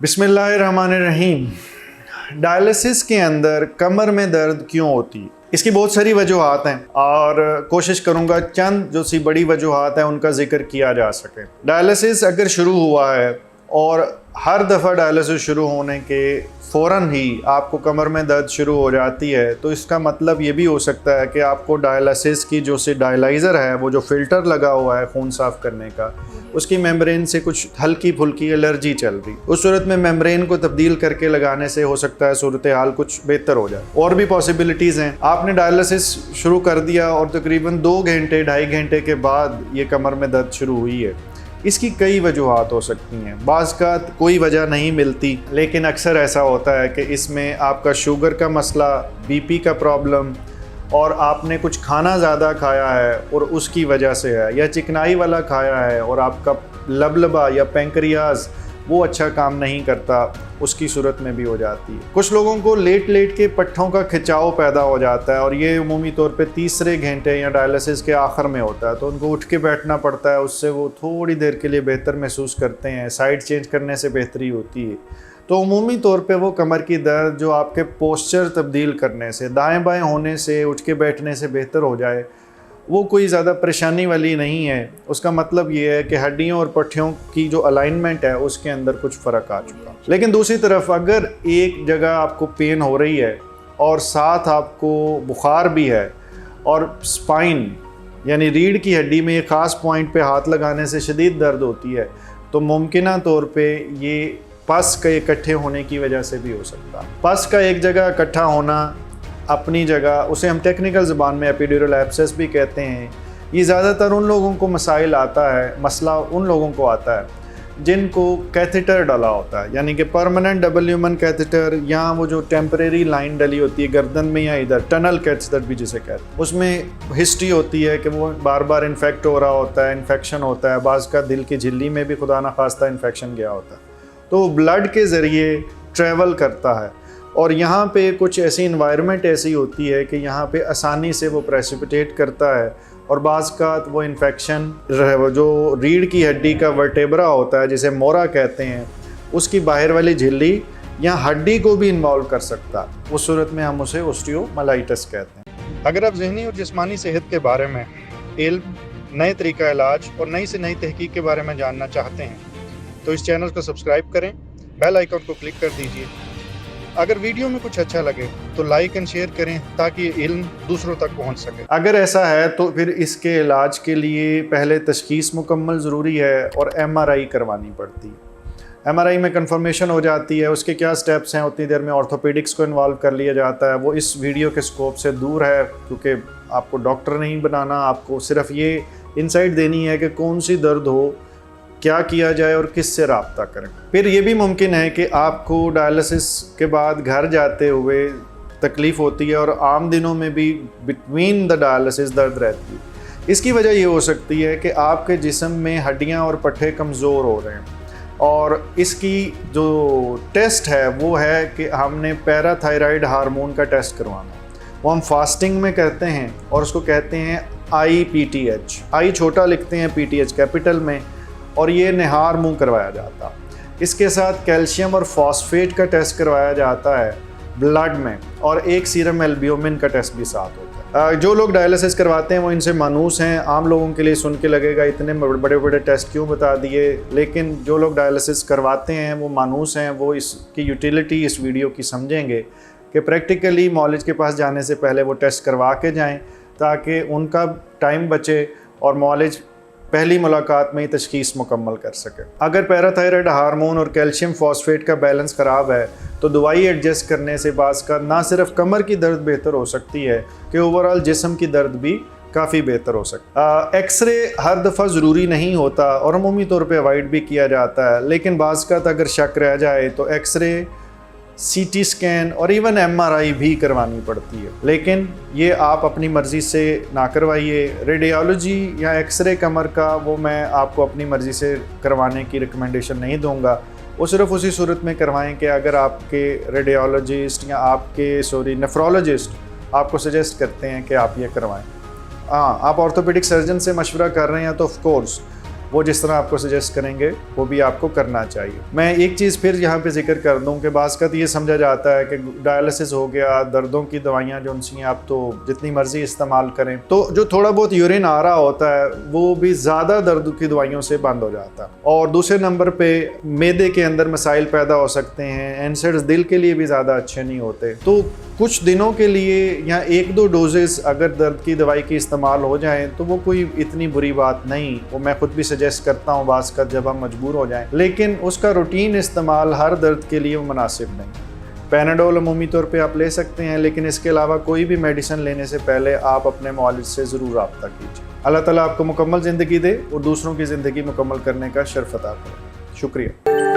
बिस्मिल्लाहिर्रहमानिर्रहीम। डायलिसिस के अंदर कमर में दर्द क्यों होती है? इसकी बहुत सारी वजूहात हैं और कोशिश करूंगा चंद जो सी बड़ी वजूहात हैं उनका जिक्र किया जा सके। डायलिसिस अगर शुरू हुआ है और हर दफ़ा डायलिसिस शुरू होने के फ़ौरन ही आपको कमर में दर्द शुरू हो जाती है तो इसका मतलब ये भी हो सकता है कि आपको डायलिसिस की जो सी डायलाइज़र है, वो जो फ़िल्टर लगा हुआ है खून साफ़ करने का, उसकी मेम्ब्रेन से कुछ हल्की फुल्की एलर्जी चल रही। उस सूरत में मेम्ब्रेन को तब्दील करके लगाने से हो सकता है सूरत हाल कुछ बेहतर हो जाए। और भी पॉसिबिलिटीज़ हैं। आपने डायलिसिस शुरू कर दिया और तकरीबन 2 घंटे 2.5 घंटे के बाद ये कमर में दर्द शुरू हुई है। इसकी कई वजूहात हो सकती हैं। बाज़ का कोई वजह नहीं मिलती, लेकिन अक्सर ऐसा होता है कि इसमें आपका शुगर का मसला, बीपी का प्रॉब्लम और आपने कुछ खाना ज़्यादा खाया है और उसकी वजह से है, या चिकनाई वाला खाया है और आपका लबलबा या पैंक्रियाज वो अच्छा काम नहीं करता, उसकी सूरत में भी हो जाती है। कुछ लोगों को लेट के पट्ठों का खिंचाव पैदा हो जाता है और ये उमूमी तौर पे तीसरे घंटे या डायलिसिस के आखिर में होता है, तो उनको उठ के बैठना पड़ता है। उससे वो थोड़ी देर के लिए बेहतर महसूस करते हैं, साइड चेंज करने से बेहतरी होती है। तो उमूमी तौर पे वो कमर की दर्द जो आपके पोस्चर तब्दील करने से, दाएं बाएं होने से, उठ के बैठने से बेहतर हो जाए, वो कोई ज़्यादा परेशानी वाली नहीं है। उसका मतलब ये है कि हड्डियों और पट्टियों की जो अलाइनमेंट है उसके अंदर कुछ फ़र्क आ चुका। लेकिन दूसरी तरफ अगर एक जगह आपको पेन हो रही है और साथ आपको बुखार भी है और स्पाइन यानी रीढ़ की हड्डी में एक ख़ास पॉइंट पे हाथ लगाने से शदीद दर्द होती है, तो मुमकिना तौर पे ये पस के इकट्ठे होने की वजह से भी हो सकता है। पस का एक जगह इकट्ठा होना अपनी जगह, उसे हम टेक्निकल ज़बान में एपिड्यूरल एब्सेस भी कहते हैं। ये ज़्यादातर उन लोगों को मसला उन लोगों को आता है जिनको कैथेटर डला होता है, यानी कि परमानेंट डबल ह्यूमन कैथेटर, या वो जो टेम्परेरी लाइन डली होती है गर्दन में या इधर, टनल कैथेटर भी जिसे कहते हैं। उसमें हिस्ट्री होती है कि वो बार बार इन्फेक्ट हो रहा होता है, इन्फेक्शन होता है, बाज़ का दिल की झिल्ली में भी खुदा ना खास्ता इन्फेक्शन गया होता है, तो ब्लड के ज़रिए ट्रैवल करता है। और यहाँ पे कुछ ऐसी इन्वायरमेंट ऐसी होती है कि यहाँ पे आसानी से वो प्रेसिपिटेट करता है और बाज़ का वो इन्फेक्शन जो रीढ़ की हड्डी का वर्टेब्रा होता है, जिसे मोरा कहते हैं, उसकी बाहर वाली झिल्ली या हड्डी को भी इन्वॉल्व कर सकता है। उस सूरत में हम उसे ओस्टियोमालाइटिस कहते हैं। अगर आप जहनी और जिस्मानी सेहत के बारे में इल्म, नए तरीका इलाज और नई से नई तहकीक के बारे में जानना चाहते हैं तो इस चैनल को सब्सक्राइब करें, बेल आइकन को क्लिक कर दीजिए। अगर वीडियो में कुछ अच्छा लगे तो लाइक एंड शेयर करें ताकि इल्म दूसरों तक पहुंच सके। अगर ऐसा है तो फिर इसके इलाज के लिए पहले तशखीस मुकम्मल ज़रूरी है और MRI करवानी पड़ती है। MRI में कंफर्मेशन हो जाती है, उसके क्या स्टेप्स हैं, उतनी देर में ऑर्थोपेडिक्स को इन्वॉल्व कर लिया जाता है। वो इस वीडियो के स्कोप से दूर है क्योंकि आपको डॉक्टर नहीं बनाना, आपको सिर्फ ये इंसाइट देनी है कि कौन सी दर्द हो, क्या किया जाए और किससे रब्ता करें। फिर ये भी मुमकिन है कि आपको डायलिसिस के बाद घर जाते हुए तकलीफ़ होती है और आम दिनों में भी बिटवीन द डायलिसिस दर्द रहती है। इसकी वजह ये हो सकती है कि आपके जिस्म में हड्डियां और पट्टे कमज़ोर हो रहे हैं और इसकी जो टेस्ट है वो है कि हमने पैराथायराइड हार्मोन का टेस्ट करवाना। वो हम फास्टिंग में करते हैं और उसको कहते हैं IPTH। आई छोटा लिखते हैं, PTH कैपिटल में, और ये निहार मुंह करवाया जाता है। इसके साथ कैल्शियम और फॉस्फेट का टेस्ट करवाया जाता है ब्लड में, और एक सीरम एल्ब्यूमिन का टेस्ट भी साथ होता है। जो लोग डायलिसिस करवाते हैं वो इनसे मानूस हैं। आम लोगों के लिए सुन के लगेगा इतने बड़े बड़े टेस्ट क्यों बता दिए, लेकिन जो लोग डायलिसिस करवाते हैं वो मानूस हैं। वो इसकी यूटिलिटी इस वीडियो की समझेंगे कि प्रैक्टिकली मौलिज के पास जाने से पहले वो टेस्ट करवा के जाएँ ताकि उनका टाइम बचे और मौलिज पहली मुलाकात में ही तशखीस मुकम्मल कर सके। अगर पैराथायराइड हार्मोन और कैल्शियम फॉस्फेट का बैलेंस ख़राब है तो दवाई एडजस्ट करने से बाज़ का ना सिर्फ कमर की दर्द बेहतर हो सकती है कि ओवरऑल जिस्म की दर्द भी काफ़ी बेहतर हो सकता है। एक्सरे हर दफ़ा ज़रूरी नहीं होता और अमूमी तौर पे अवॉइड भी किया जाता है, लेकिन बाज़ का अगर शक रह जाए तो एक्सरे, CT स्कैन और इवन MRI भी करवानी पड़ती है, लेकिन ये आप अपनी मर्ज़ी से ना करवाइए। रेडियोलॉजी या एक्सरे कमर का वो मैं आपको अपनी मर्ज़ी से करवाने की रिकमेंडेशन नहीं दूंगा। वो सिर्फ उसी सूरत में करवाएं कि अगर आपके रेडियोलॉजिस्ट या आपके नेफ्रोलॉजिस्ट आपको सजेस्ट करते हैं कि आप ये करवाएं। हाँ, आप ऑर्थोपेडिक सर्जन से मशवरा कर रहे हैं तो ऑफ कोर्स वो जिस तरह आपको सजेस्ट करेंगे वो भी आपको करना चाहिए। मैं एक चीज़ फिर यहाँ पे जिक्र कर दूँ कि बाज़ ये समझा जाता है कि डायलिसिस हो गया, दर्दों की दवाइयाँ जो उनसी हैं आप तो जितनी मर्जी इस्तेमाल करें, तो जो थोड़ा बहुत यूरिन आ रहा होता है वो भी ज़्यादा दर्द की दवाइयों से बंद हो जाता है। और दूसरे नंबर पे मैदे के अंदर मसाइल पैदा हो सकते हैं, एनसेड्स दिल के लिए भी ज़्यादा अच्छे नहीं होते। तो कुछ दिनों के लिए या 1-2 डोजेस अगर दर्द की दवाई की इस्तेमाल हो जाएं तो वो कोई इतनी बुरी बात नहीं, वो मैं खुद भी सजेस्ट करता हूँ बाज़ का जब हम मजबूर हो जाएं, लेकिन उसका रूटीन इस्तेमाल हर दर्द के लिए मुनासिब नहीं। पैनाडोल अमूमी तौर पे आप ले सकते हैं, लेकिन इसके अलावा कोई भी मेडिसिन लेने से पहले आप अपने मुआलिज से ज़रूर रब्ता कीजिए। अल्लाह ताला आपको मुकम्मल ज़िंदगी दे और दूसरों की ज़िंदगी मुकम्मल करने का शर्फ अता करे। शुक्रिया।